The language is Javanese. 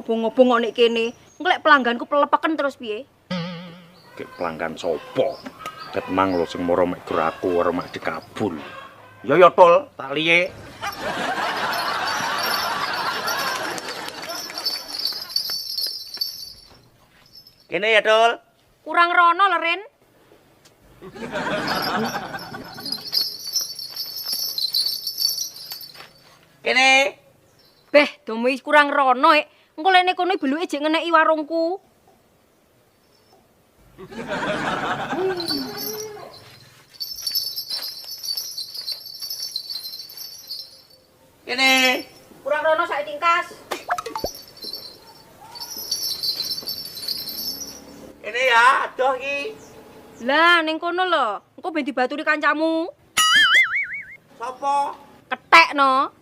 Obong-obong nek kene. Nglek pelangganku pelepeken terus piye? Ki pelanggan sopo? Dat mang lho sing moro mek geraku ora mek dikabul. Ya tol, tak liye. Kene ya, Tol. Kurang rono lho, Ren. Kene. Beh, domi kurang rono, engko lene kono beluke jek ngeneki warungku. Kene. Kurang rono sak tingkas. Kene ya, adoh iki. Lah, ning kono lho. Engko ben dibaturi kancamu. Sopo? Ketek no.